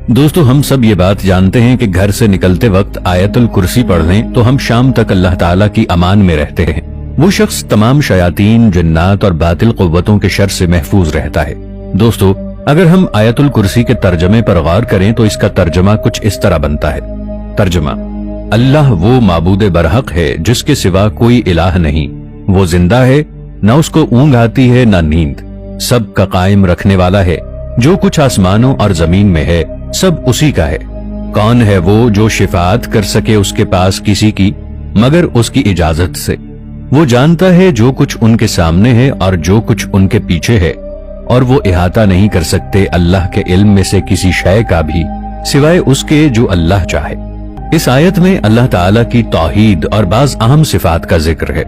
दोस्तों, हम सब ये बात जानते हैं कि घर से निकलते वक्त आयतुल कुर्सी पढ़ लें तो हम शाम तक अल्लाह ताला की अमान में रहते हैं। वो शख्स तमाम शयातीन, जिन्नात और बातिल कुव्वतों के शर से महफूज रहता है। दोस्तों, अगर हम आयतुल कुर्सी के तर्जमे पर गौर करें तो इसका तर्जमा कुछ इस तरह बनता है। तर्जमा: अल्लाह वो माबूद बरहक है जिसके सिवा कोई इलाह नहीं। वो जिंदा है, न उसको ऊंघ आती है न नींद। सब का कायम रखने वाला है। जो कुछ आसमानों और जमीन में है सब उसी का है। कौन है वो जो शिफाअत कर सके उसके पास किसी की मगर उसकी इजाजत से। वो जानता है जो कुछ उनके सामने है और जो कुछ उनके पीछे है, और वो इहाता नहीं कर सकते अल्लाह के इल्म में से किसी शय का भी सिवाय उसके जो अल्लाह चाहे। इस आयत में अल्लाह ताला की तौहीद और बाज अहम सिफात का जिक्र है।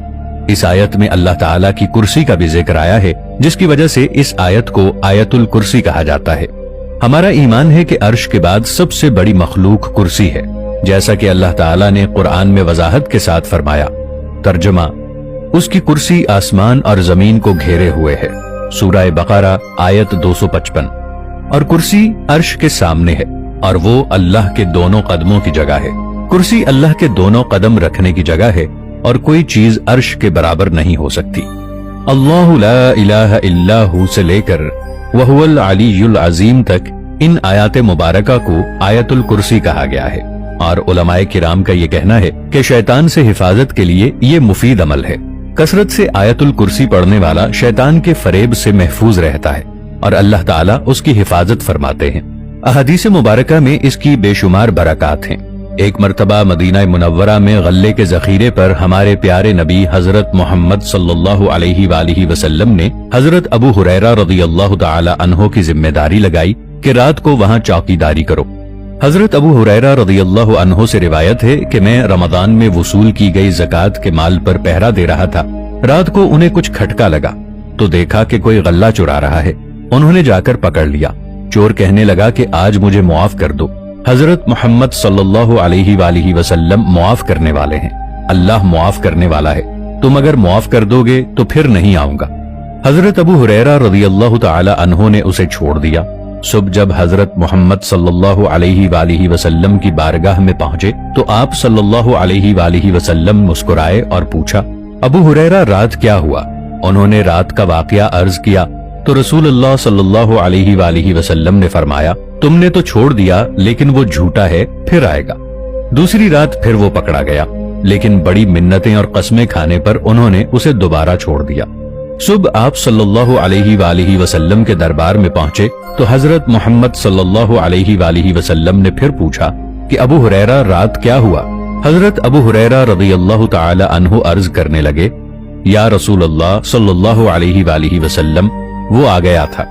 इस आयत में अल्लाह ताला की कुर्सी का भी जिक्र आया है, जिसकी वजह से इस आयत को आयतुल कुर्सी कहा जाता है। हमारा ईमान है कि अर्श के बाद सबसे बड़ी मखलूक कुर्सी है, जैसा कि अल्लाह ताला ने कुरान में वजाहत के साथ फरमाया। तर्जुमा: उसकी कुर्सी आसमान और जमीन को घेरे हुए है। सूरह बकरा आयत 255। और कुर्सी अर्श के सामने है और वो अल्लाह के दोनों कदमों की जगह है। कुर्सी अल्लाह के दोनों कदम रखने की जगह है और कोई चीज अर्श के बराबर नहीं हो सकती। अल्लाहु ला इलाहा इल्ला हु से लेकर वहुवल अलीयुल अजीम तक इन आयात मुबारका को आयतुल कुर्सी कहा गया है। और उलमाए किराम का ये कहना है कि शैतान से हिफाजत के लिए ये मुफीद अमल है। कसरत से आयतुल कुर्सी पढ़ने वाला शैतान के फरेब से महफूज रहता है और अल्लाह ताला उसकी हिफाजत फरमाते हैं। अहदीस मुबारका में इसकी बेशुमार बरक़ात हैं। एक मर्तबा मदीना मुनव्वरा में गल्ले के जखीरे पर हमारे प्यारे नबी हजरत मोहम्मद सल्लल्लाहु अलैहि वसल्लम ने हजरत अबू हुरैरा रज़ियल्लाहु ताला अन्हो की जिम्मेदारी लगाई कि रात को वहां चौकीदारी करो। हजरत अबू हुरैरा रज़ियल्लाहु अन्हो से रिवायत है कि मैं रमजान में वसूल की गई ज़कात के माल पर पहरा दे रहा था। रात को उन्हें कुछ खटका लगा तो देखा कि कोई गल्ला चुरा रहा है। उन्होंने जाकर पकड़ लिया। चोर कहने लगा कि आज मुझे मुआफ कर दो। हजरत मोहम्मद सल्लल्लाहु अलैहि वसल्लम मुआफ करने वाले हैं। अल्लाह मुआफ करने वाला है। तुम अगर मुआफ कर दोगे तो फिर नहीं आऊंगा। हजरत अबू हुरैरा रज़ियल्लाहु ताला अन्हो ने उसे छोड़ दिया। सुबह जब हजरत मोहम्मद सल्लल्लाहु अलैहि वसल्लम की बारगाह में पहुंचे तो आप सल्लल्लाहु अलैहि वसल्लम मुस्कुराए और पूछा, अबू हुरैरा रात क्या हुआ? उन्होंने रात का वाकया अर्ज किया तो रसूलुल्लाह सल्लल्लाहु अलैहि वसल्लम ने फरमाया, तुमने तो छोड़ दिया लेकिन वो झूठा है, फिर आएगा। दूसरी रात फिर वो पकड़ा गया, लेकिन बड़ी मिन्नतें और कस्में खाने पर उन्होंने उसे दोबारा छोड़ दिया। सुबह आप सल्लल्लाहु अलैहि वसल्लम के दरबार में पहुंचे तो हजरत मोहम्मद सल्लल्लाहु अलैहि वसल्लम ने फिर पूछा कि अबू हुरैरा रात क्या हुआ? हजरत अबू हुरैरा रज़ियल्लाहु ताला अन्हु अर्ज करने लगे, या रसूलल्लाह सल्लल्लाहु अलैहि वसल्लम, वो आ गया था।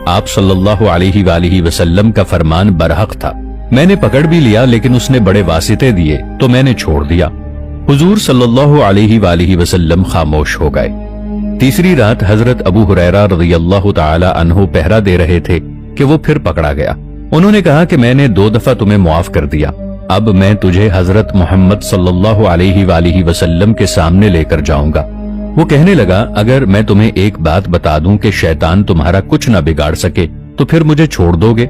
आप सल्लल्लाहु अलैहि वसल्लम का फरमान बरहक था। मैंने पकड़ भी लिया लेकिन उसने बड़े वासिते दिए तो मैंने छोड़ दिया। हुजूर सल्लल्लाहु अलैहि वसल्लम खामोश हो गए। तीसरी रात हजरत अबू हुरैरा रज़ियल्लाहु ताला अन्हु पहरा दे रहे थे कि वो फिर पकड़ा गया। उन्होंने कहा कि मैंने 2 दफा तुम्हें मुआफ कर दिया, अब मैं तुझे हजरत मोहम्मद सल्लल्लाहु अलैहि वसल्लम के सामने लेकर जाऊंगा। वो कहने लगा, अगर मैं तुम्हें एक बात बता दूं कि शैतान तुम्हारा कुछ न बिगाड़ सके तो फिर मुझे छोड़ दोगे?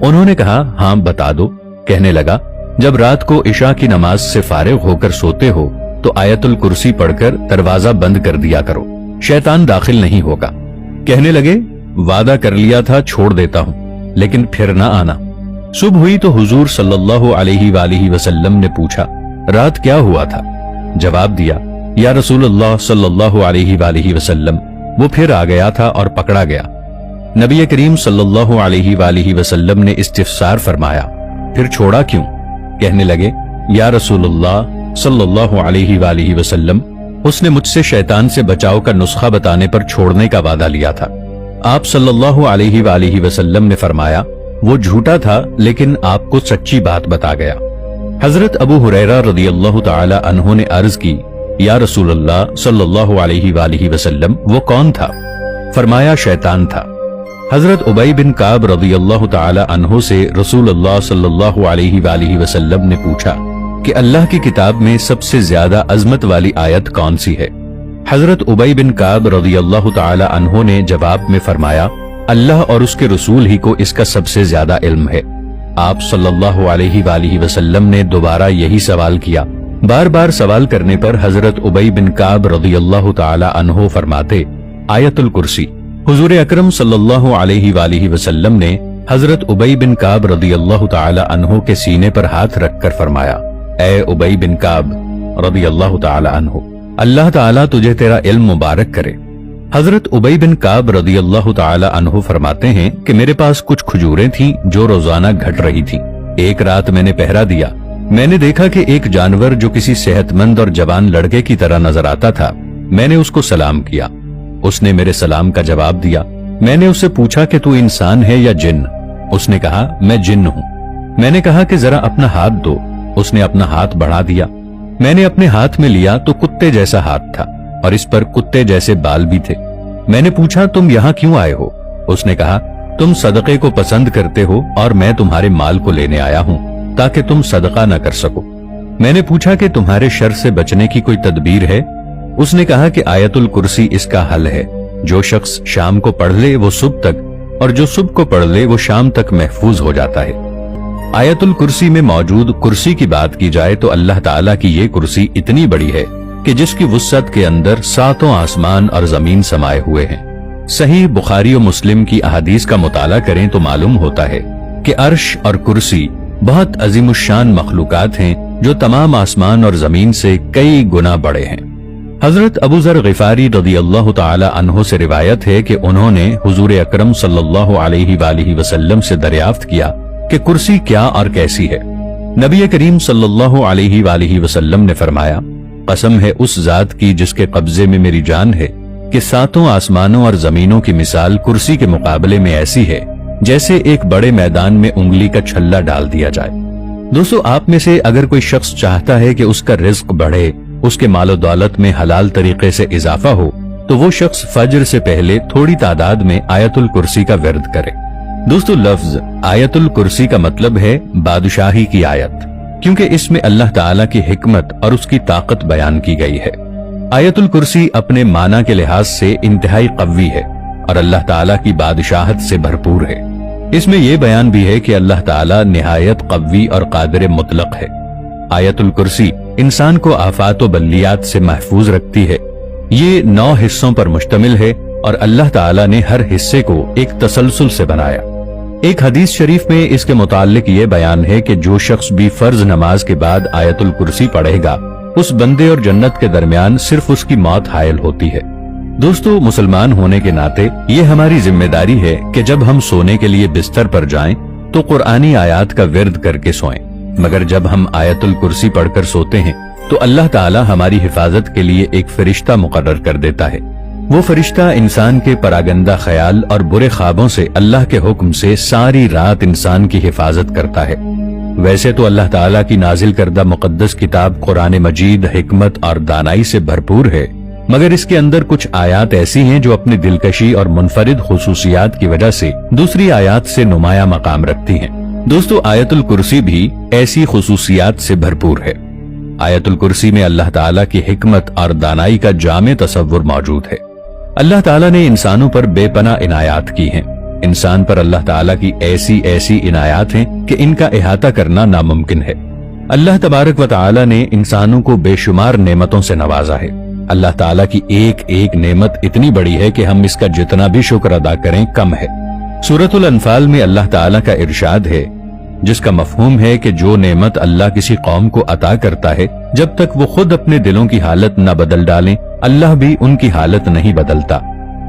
उन्होंने कहा, हाँ बता दो। कहने लगा, जब रात को इशा की नमाज से फारिग होकर सोते हो तो आयतुल कुर्सी पढ़कर दरवाजा बंद कर दिया करो, शैतान दाखिल नहीं होगा। कहने लगे, वादा कर लिया था, छोड़ देता हूँ, लेकिन फिर ना आना। सुबह हुई तो हुजूर सल्लल्लाहु अलैहि वसल्लम ने पूछा, रात क्या हुआ था? जवाब दिया, या रसूलुल्लाह सल्लल्लाहु अलैहि वसल्लम, वो फिर आ गया था और पकड़ा गया। नबी करीम सल्लल्लाहु अलैहि वसल्लम ने इस्तिफसार फरमाया, फिर छोड़ा क्यों? कहने लगे, या रसूलुल्लाह सल्लल्लाहु अलैहि वसल्लम, उसने मुझसे शैतान से बचाव का नुस्खा बताने पर छोड़ने का वादा लिया था। आप सल्लल्लाहु अलैहि वसल्लम ने फरमाया, वो झूठा था लेकिन आपको सच्ची बात बता गया। हजरत अबू हुरैरा रज़ियल्लाहु ताला अन्हु ने अर्ज की, या रसूलुल्लाह सल्लल्लाहु अलैहि वसल्लम, वो कौन था? फरमाया, शैतान था। हजरत उबई बिन काब रज़ियल्लाहु ताला अन्हु से रसूलुल्लाह सल्लल्लाहु अलैहि वसल्लम ने पूछा कि अल्लाह की किताब में सबसे ज्यादा अजमत वाली आयत कौन सी है? हजरत उबई बिन काब रज़ियल्लाहु ताला अन्हु ने जवाब में फरमाया, अल्लाह और उसके रसूल ही को इसका सबसे ज्यादा इल्म है। आप सल्लल्लाहु अलैहि वालिहि वसल्लम ने दोबारा यही सवाल किया। बार बार सवाल करने पर हजरत उबई बिन काब रज़ियल्लाहु ताला अन्हो फरमाते, आयतुल कुर्सी। हुजूर अकरम सल्लल्लाहु अलैहि वालिहि वसल्लम ने हजरत उबई बिन काब रज़ियल्लाहु ताला अन्हो के सीने पर हाथ रखकर फरमाया, ए उबई बिन काब रज़ियल्लाहु ताला अन्हो, अल्लाह ताला तुझे तेरा इल्म मुबारक करे। हजरत उबई बिन काब रज़ियल्लाहु ताला अन्हो फरमाते हैं कि मेरे पास कुछ खजूरें थीं जो रोजाना घट रही थीं। एक रात मैंने पहरा दिया। मैंने देखा कि एक जानवर जो किसी सेहतमंद और जवान लड़के की तरह नजर आता था। मैंने उसको सलाम किया। उसने मेरे सलाम का जवाब दिया। मैंने उससे पूछा कि तू इंसान है या जिन्न? उसने कहा, मैं जिन्न हूँ। मैंने कहा कि जरा अपना हाथ दो। उसने अपना हाथ बढ़ा दिया। मैंने अपने हाथ में लिया तो कुत्ते जैसा हाथ था और इस पर कुत्ते जैसे बाल भी थे। मैंने पूछा, तुम यहाँ क्यों आए हो? उसने कहा, तुम सदक़े को पसंद करते हो और मैं तुम्हारे माल को लेने आया हूँ ताकि तुम सदका न कर सको। मैंने पूछा कि तुम्हारे शर से बचने की कोई तदबीर है? उसने कहा कि आयतुल कुर्सी इसका हल है। जो शख्स शाम को पढ़ ले वो सुबह तक, और जो सुबह को पढ़ ले वो शाम तक महफूज हो जाता है। आयतुल कुर्सी में मौजूद कुर्सी की बात की जाए तो अल्लाह ताला की ये कुर्सी इतनी बड़ी है कि जिसकी वुस्सत के अंदर सातों आसमान और जमीन समाये हुए हैं। सही बुखारी और मुस्लिम की अहादीस का मुताला करें तो मालूम होता है कि अर्श और कुर्सी बहुत अजीमुशान मखलूकात हैं जो तमाम आसमान और जमीन से कई गुना बड़े हैं। हजरत अबू ज़र ग़िफ़ारी रज़ियल्लाहु ताला अन्हो से रिवायत है कि उन्होंने हुजूर अकरम सल्लल्लाहु अलैहि वालिहि वसल्लम से दरियाफ्त किया कि कुर्सी क्या और कैसी है। नबी करीम सल्लल्लाहु अलैहि वालिहि वसल्लम ने फरमाया, कसम है उस जात की जिसके कब्जे में मेरी जान है कि सातों आसमानों और जमीनों की मिसाल कुर्सी के मुकाबले में ऐसी है जैसे एक बड़े मैदान में उंगली का छल्ला डाल दिया जाए। दोस्तों, आप में से अगर कोई शख्स चाहता है कि उसका रिज्क बढ़े, उसके मालो दौलत में हलाल तरीके से इजाफा हो, तो वो शख्स फजर से पहले थोड़ी तादाद में आयतुल कुर्सी का विर्द करे। दोस्तों, लफ्ज आयतुल कुर्सी का मतलब है बादशाही की आयत, क्योंकि इसमें अल्लाह ताला की हिकमत और उसकी ताकत बयान की गई है। आयतुल कुर्सी अपने माना के लिहाज से इंतहाई कव्वी है और अल्लाह ताला की बादशाहत से भरपूर है। इसमें यह बयान भी है कि अल्लाह ताला निहायत कव्वी और कादिर मुतलक है। आयतुल कुर्सी इंसान को आफात व बल्लियात से महफूज रखती है। ये 9 हिस्सों पर मुश्तमिल है और अल्लाह ताला ने हर हिस्से को एक तसलसल से बनाया। एक हदीस शरीफ में इसके मुताल्लिक ये बयान है कि जो शख्स भी फर्ज नमाज के बाद आयतुल कुर्सी पढ़ेगा, उस बंदे और जन्नत के दरमियान सिर्फ उसकी मौत हायल होती है। दोस्तों, मुसलमान होने के नाते ये हमारी जिम्मेदारी है कि जब हम सोने के लिए बिस्तर पर जाएं तो कुरानी आयात का विर्द करके सोएं। मगर जब हम आयतुल कुर्सी पढ़कर सोते हैं तो अल्लाह ताला हमारी हिफाजत के लिए एक फरिश्ता मुकर्रर कर देता है। वो फरिश्ता इंसान के परागंदा ख्याल और बुरे ख्वाबों से अल्लाह के हुक्म से सारी रात इंसान की हिफाजत करता है। वैसे तो अल्लाह ताला की नाजिल करदा मुकद्दस किताब कुरान मजीद हिकमत और दानाई से भरपूर है, मगर इसके अंदर कुछ आयात ऐसी हैं जो अपनी दिलकशी और मुनफरिद खुसूसियात की वजह से दूसरी आयात से नुमाया मकाम रखती हैं। दोस्तों, आयतुल कुर्सी भी ऐसी खुसूसियात से भरपूर है। आयतुल कुर्सी में अल्लाह ताला की हिकमत और दानाई का जामे तसव्वुर मौजूद है। अल्लाह ताला ने इंसानों पर बेपनाह इनायात की हैं। इंसान पर अल्लाह ताला की ऐसी ऐसी इनायात हैं कि इनका इहाता करना नामुमकिन है। अल्लाह तबारक व ताला ने इंसानों को बेशुमार नेमतों से नवाजा है। अल्लाह ताला की एक एक नेमत इतनी बड़ी है कि हम इसका जितना भी शुक्र अदा करें कम है। सूरतुल अनफाल में अल्लाह ताला का इरशाद है, जिसका मफहूम है कि जो नेमत अल्लाह किसी कौम को अता करता है, जब तक वो खुद अपने दिलों की हालत न बदल डालें, अल्लाह भी उनकी हालत नहीं बदलता,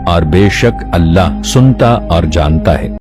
और बेशक अल्लाह सुनता और जानता है।